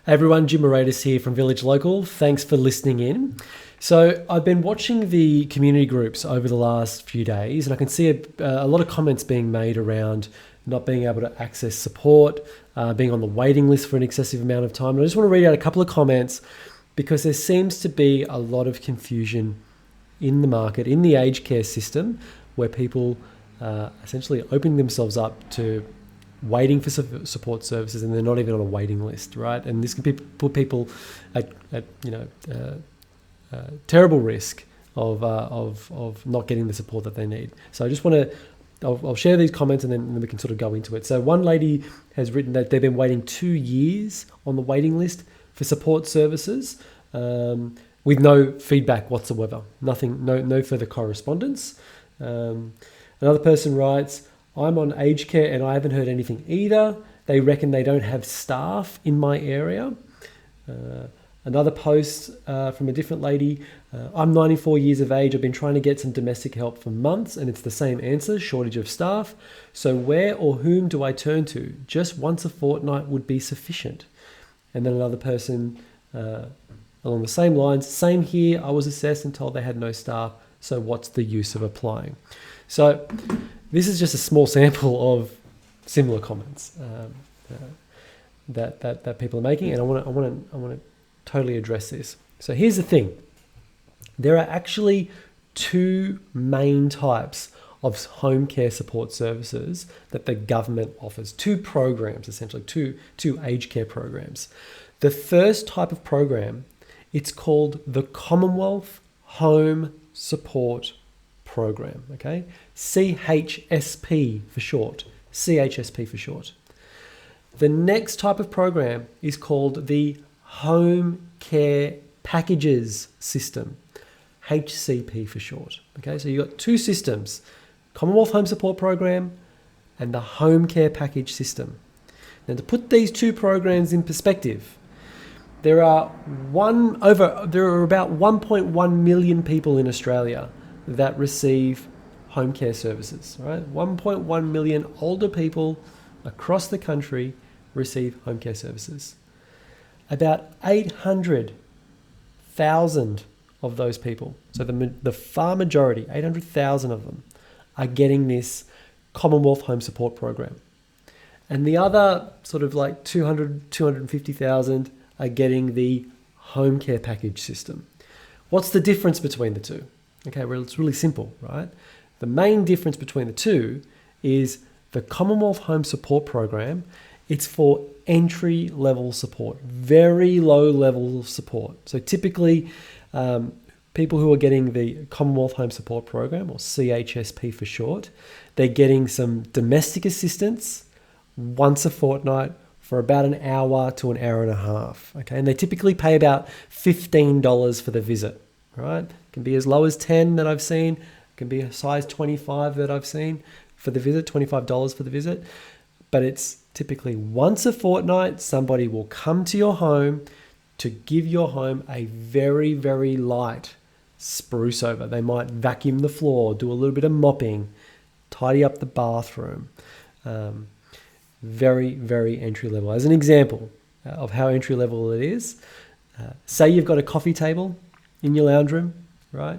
Hey everyone, Jim Moratis here from Village Local. Thanks for listening in. So I've been watching the community groups over the last few days, and I can see a lot of comments being made around not being able to access support, being on the waiting list for an excessive amount of time. And I just want to read out a couple of comments because there seems to be a lot of confusion in the market, in the aged care system, where people essentially opening themselves up to waiting for support services, and they're not even on a waiting list, right? And this can put people at terrible risk of not getting the support that they need. So I just want to, I'll share these comments and then we can sort of go into it. So one lady has written that they've been waiting 2 years on the waiting list for support services with no feedback whatsoever, no further correspondence. Another person writes, I'm on aged care and I haven't heard anything either. They reckon they don't have staff in my area. Another post from a different lady. I'm 94 years of age. I've been trying to get some domestic help for months and it's the same answer, shortage of staff. So where or whom do I turn to? Just once a fortnight would be sufficient. And then another person along the same lines. Same here. I was assessed and told they had no staff. So what's the use of applying? So this is just a small sample of similar comments that people are making, and I want to totally address this. So here's the thing: there are actually two main types of home care support services that the government offers. Two programs, essentially, two aged care programs. The first type of program, it's called the Commonwealth Home Support Program, okay? CHSP for short. CHSP for short. The next type of program is called the Home Care Packages System, HCP for short. Okay, so you've got two systems, Commonwealth Home Support Program and the Home Care Package System. Now, to put these two programs in perspective, there are about 1.1 million people in Australia that receive home care services, right? 1.1 million older people across the country receive home care services. About 800,000 of those people, so the far majority, 800,000 of them, are getting this Commonwealth Home Support Program. And the other sort of like 250,000 are getting the Home Care Package System. What's the difference between the two? Okay, well, it's really simple, right? The main difference between the two is the Commonwealth Home Support Program. It's for entry-level support, very low level of support. So typically, people who are getting the Commonwealth Home Support Program, or CHSP for short, they're getting some domestic assistance once a fortnight for about an hour to an hour and a half. Okay, and they typically pay about $15 for the visit. Right? It can be as low as 10 that I've seen. It can be a size 25 that I've seen for the visit, $25 for the visit. But it's typically once a fortnight, somebody will come to your home to give your home a very, very light spruce over. They might vacuum the floor, do a little bit of mopping, tidy up the bathroom. Very, very entry level. As an example of how entry level it is, say you've got a coffee table in your lounge room, right?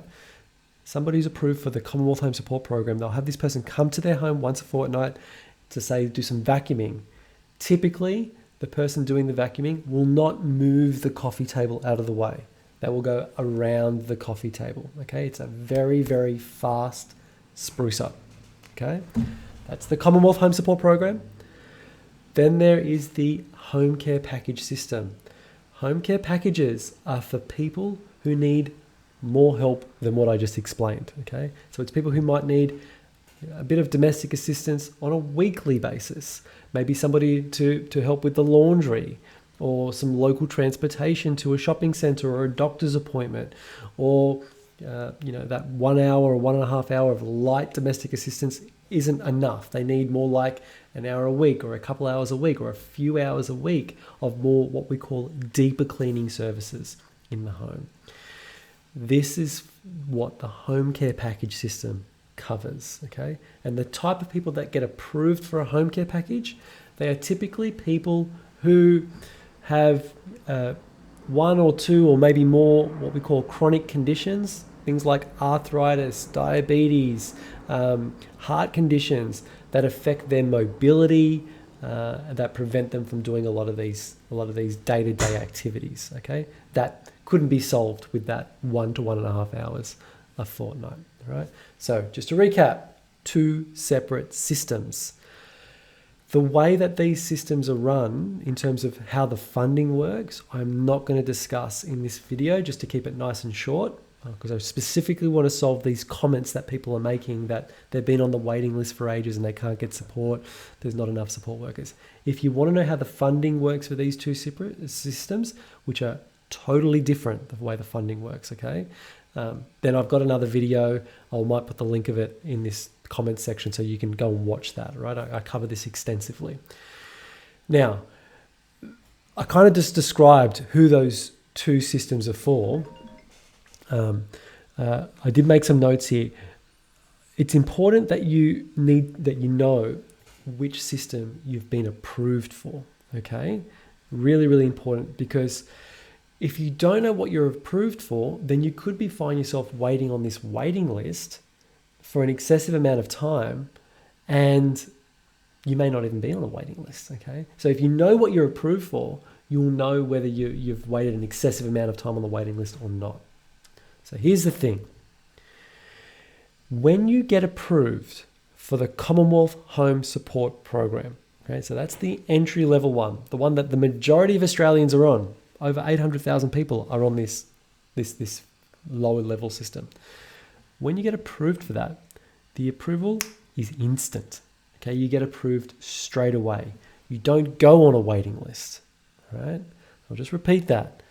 Somebody who's approved for the Commonwealth Home Support Program, they'll have this person come to their home once a fortnight to say, do some vacuuming. Typically, the person doing the vacuuming will not move the coffee table out of the way. They will go around the coffee table, okay? It's a very, very fast spruce up, okay? That's the Commonwealth Home Support Program. Then there is the Home Care Package System. Home care packages are for people who need more help than what I just explained, okay? So it's people who might need a bit of domestic assistance on a weekly basis, maybe somebody to help with the laundry, or some local transportation to a shopping centre or a doctor's appointment, or that 1 hour or 1.5 hour of light domestic assistance isn't enough. They need more like an hour a week or a couple hours a week or a few hours a week of more what we call deeper cleaning services in the home. This is what the home care package system covers, okay? And the type of people that get approved for a home care package, they are typically people who have one or two or maybe more what we call chronic conditions, things like arthritis, diabetes, heart conditions that affect their mobility, that prevent them from doing a lot of these day-to-day activities. Okay, that couldn't be solved with that 1 to 1.5 hours a fortnight. Right. So just to recap, 2 separate systems. The way that these systems are run in terms of how the funding works, I'm not going to discuss in this video, just to keep it nice and short, because I specifically want to solve these comments that people are making that they've been on the waiting list for ages and they can't get support. There's not enough support workers. If you want to know how the funding works for these 2 separate systems, which are totally different the way the funding works, okay, then I've got another video. I might put the link of it in this comment section so you can go and watch that, right? I cover this extensively. Now, I kind of just described who those 2 systems are for. I did make some notes here. It's important that you know which system you've been approved for, okay? Really, really important, because if you don't know what you're approved for, then you could find yourself waiting on this waiting list for an excessive amount of time, and you may not even be on a waiting list, okay? So if you know what you're approved for, you'll know whether you've waited an excessive amount of time on the waiting list or not. So here's the thing. When you get approved for the Commonwealth Home Support Program, okay, so that's the entry-level one, the one that the majority of Australians are on. Over 800,000 people are on this lower-level system. When you get approved for that, the approval is instant. Okay, you get approved straight away. You don't go on a waiting list. All right? I'll just repeat that.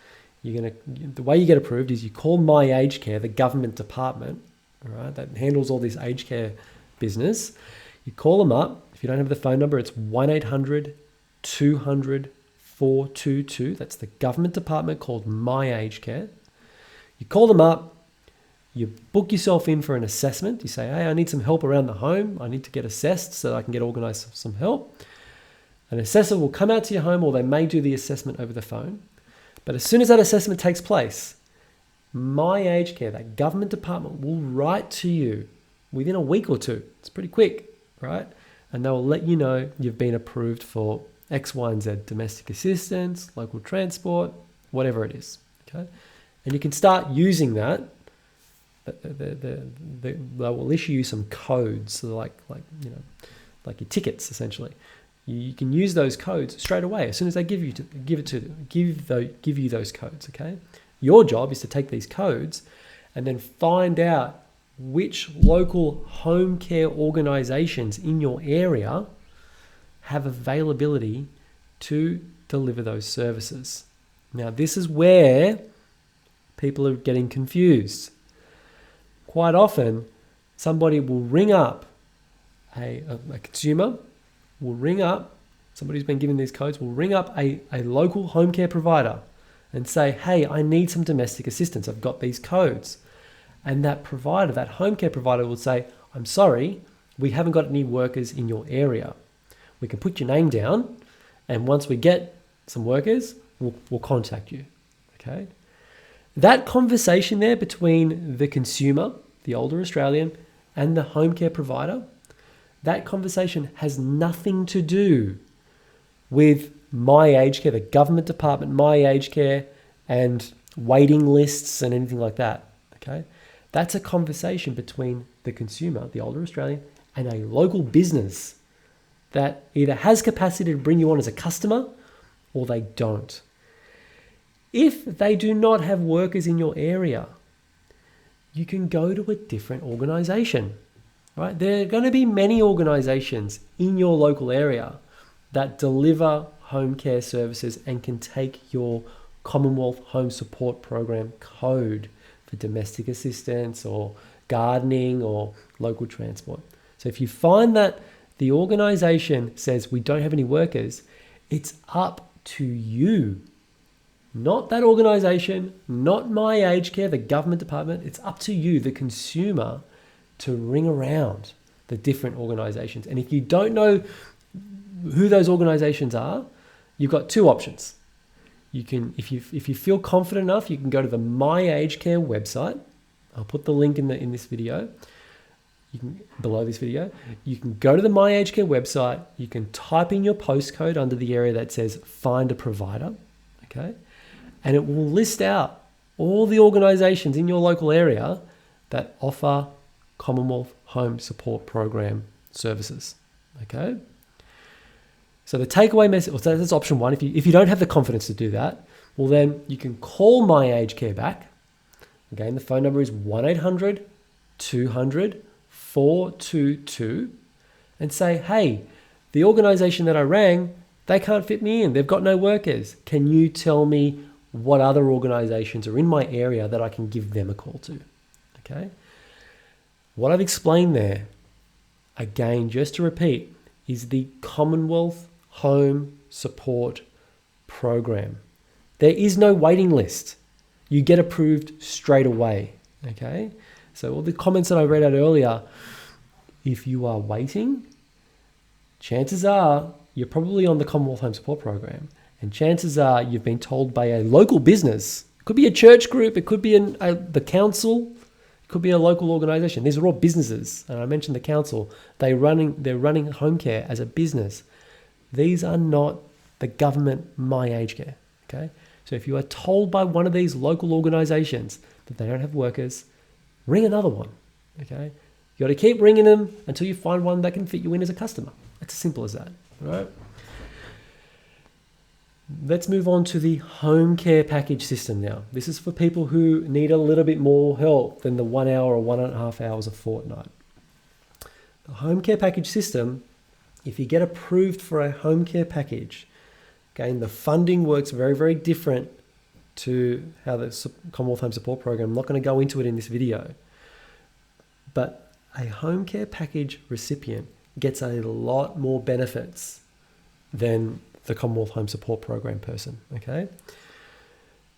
The way you get approved is you call My Aged Care, the government department, all right, that handles all this aged care business. You call them up. If you don't have the phone number, it's 1-800-200-422. That's the government department called My Aged Care. You call them up. You book yourself in for an assessment. You say, hey, I need some help around the home. I need to get assessed so that I can get organized some help. An assessor will come out to your home, or they may do the assessment over the phone. But as soon as that assessment takes place, My Aged Care, that government department, will write to you within a week or 2. It's pretty quick, right? And they'll let you know you've been approved for X, Y, and Z, domestic assistance, local transport, whatever it is, okay? And you can start using that. They will issue you some codes, so like your tickets essentially. You can use those codes straight away as soon as they give you those codes. Okay, your job is to take these codes and then find out which local home care organisations in your area have availability to deliver those services. Now, this is where people are getting confused. Quite often, somebody will ring up, a consumer will ring up, somebody who's been given these codes will ring up a local home care provider and say, hey, I need some domestic assistance. I've got these codes. And that provider, that home care provider will say, I'm sorry, we haven't got any workers in your area. We can put your name down, and once we get some workers, we'll contact you, okay? That conversation there between the consumer, the older Australian, and the home care provider, that conversation has nothing to do with My Aged Care, the government department, My Aged Care, and waiting lists and anything like that, okay? That's a conversation between the consumer, the older Australian, and a local business that either has capacity to bring you on as a customer or they don't. If they do not have workers in your area, you can go to a different organization, right? There are going to be many organizations in your local area that deliver home care services and can take your Commonwealth Home Support Program code for domestic assistance or gardening or local transport. So if you find that the organization says we don't have any workers, it's up to you. Not that organization, not My Aged Care, the government department. It's up to you, the consumer, to ring around the different organizations. And if you don't know who those organizations are, you've got two options. you can, if you feel confident enough, you can go to the My Aged Care website. I'll put the link in this video. You can, below this video, you can go to the My Aged Care website. You can type in your postcode under the area that says Find a Provider, okay? And it will list out all the organisations in your local area that offer Commonwealth Home Support Program services, okay? So the takeaway message, so that's option one. If you don't have the confidence to do that, well then you can call My Aged Care back. Again, the phone number is 1-800-200-422 and say, hey, the organisation that I rang, they can't fit me in. They've got no workers. Can you tell me what other organisations are in my area that I can give them a call to? Okay. What I've explained there, again, just to repeat, is the Commonwealth Home Support Program. There is no waiting list. You get approved straight away, okay? So all the comments that I read out earlier, if you are waiting, chances are you're probably on the Commonwealth Home Support Program, and chances are you've been told by a local business. It could be a church group, it could be the council, it could be a local organisation. These are all businesses, and I mentioned the council. They're running home care as a business. These are not the government My Aged Care, okay? So if you are told by one of these local organisations that they don't have workers, ring another one, okay? You got to keep ringing them until you find one that can fit you in as a customer. It's as simple as that, all right? Let's move on to the home care package system now. This is for people who need a little bit more help than the 1 hour or 1.5 hours a fortnight. The home care package system, if you get approved for a home care package, again, the funding works very, very different to how the Commonwealth Home Support Program. I'm not going to go into it in this video. But a home care package recipient gets a lot more benefits than the Commonwealth Home Support Program person, okay?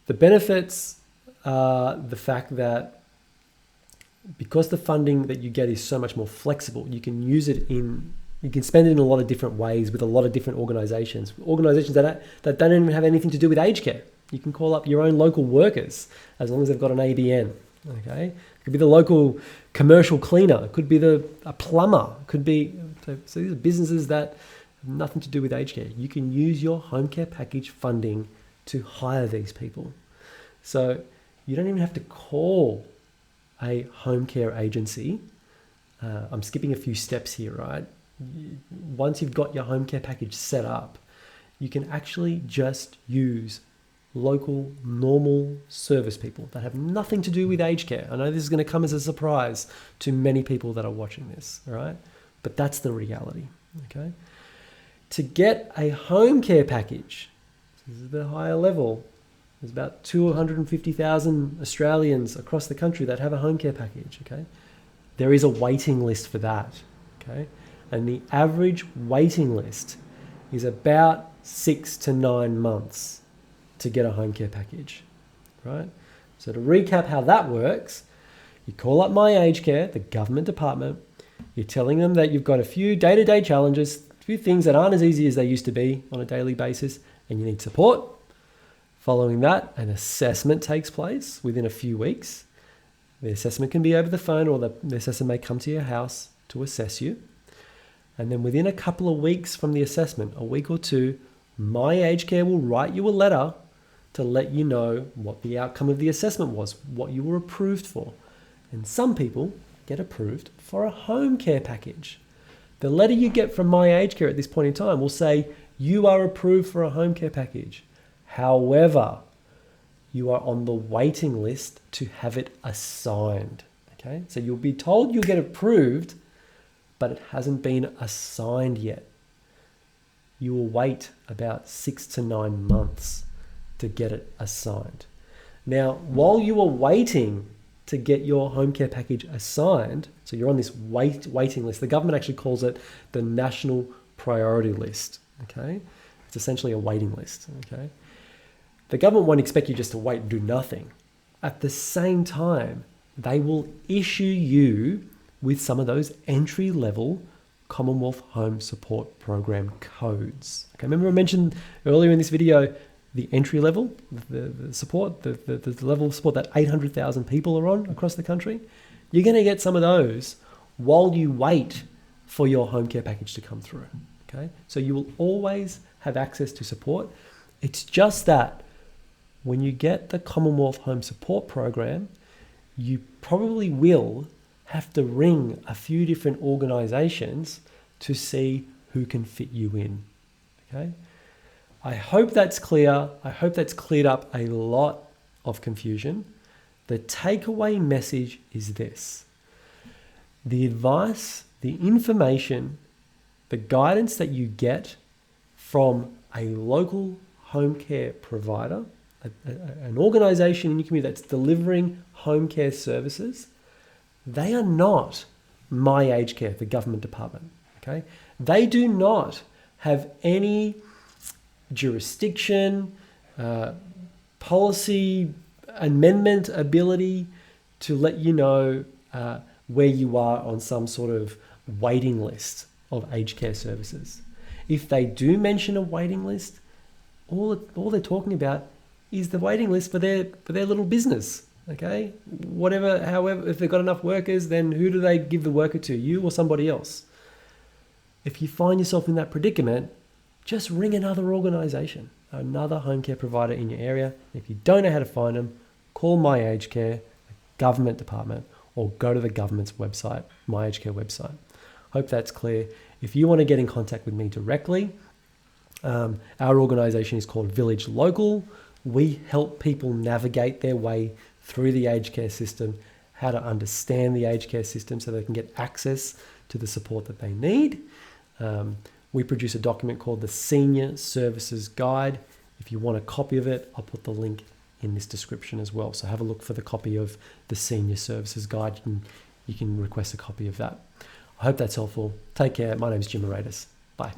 The benefits are the fact that because the funding that you get is so much more flexible, you can use it you can spend it in a lot of different ways with a lot of different organisations that don't even have anything to do with aged care. You can call up your own local workers as long as they've got an ABN, okay? It could be the local commercial cleaner. It could be a plumber. It could be, so these are businesses that have nothing to do with aged care. You can use your home care package funding to hire these people. So you don't even have to call a home care agency. I'm skipping a few steps here, right? Once you've got your home care package set up, you can actually just use local, normal service people that have nothing to do with aged care. I know this is going to come as a surprise to many people that are watching this, all right? But that's the reality, okay? To get a home care package, this is the higher level, there's about 250,000 Australians across the country that have a home care package, okay? There is a waiting list for that, okay? And the average waiting list is about 6 to 9 months to get a home care package, right? So to recap how that works, you call up My Aged Care, the government department, you're telling them that you've got a few day-to-day challenges, a few things that aren't as easy as they used to be on a daily basis, and you need support. Following that, an assessment takes place within a few weeks. The assessment can be over the phone, or the assessor may come to your house to assess you. And then within a couple of weeks from the assessment, a week or two, My Aged Care will write you a letter to let you know what the outcome of the assessment was, what you were approved for. And some people get approved for a home care package. The letter you get from My Aged Care at this point in time will say, you are approved for a home care package. However, you are on the waiting list to have it assigned. Okay, so you'll be told you'll get approved, but it hasn't been assigned yet. You will wait about 6 to 9 months to get it assigned. Now, while you are waiting to get your home care package assigned, so you're on this waiting list, the government actually calls it the National Priority List. Okay, it's essentially a waiting list. Okay, the government won't expect you just to wait and do nothing. At the same time, they will issue you with some of those entry-level Commonwealth Home Support Program codes. Okay, remember I mentioned earlier in this video, the entry level, the support, the level of support that 800,000 people are on across the country, you're going to get some of those while you wait for your home care package to come through. Okay, so you will always have access to support. It's just that when you get the Commonwealth Home Support Program, you probably will have to ring a few different organisations to see who can fit you in. Okay, I hope that's clear. I hope that's cleared up a lot of confusion. The takeaway message is this: the advice, the information, the guidance that you get from a local home care provider, an organisation in your community that's delivering home care services, they are not My Aged Care, the government department. Okay, they do not have any jurisdiction, policy amendment ability to let you know where you are on some sort of waiting list of aged care services. If they do mention a waiting list, all they're talking about is the waiting list for their little business. Okay, however, if they've got enough workers, then who do they give the worker to? You or somebody else? If you find yourself in that predicament, just ring another organisation, another home care provider in your area. If you don't know how to find them, call My Aged Care, the government department, or go to the government's website, My Aged Care website. Hope that's clear. If you want to get in contact with me directly, our organisation is called Village Local. We help people navigate their way through the aged care system, how to understand the aged care system so they can get access to the support that they need. We produce a document called the Senior Services Guide. If you want a copy of it, I'll put the link in this description as well. So have a look for the copy of the Senior Services Guide. You can request a copy of that. I hope that's helpful. Take care. My name is Jim Moratis. Bye.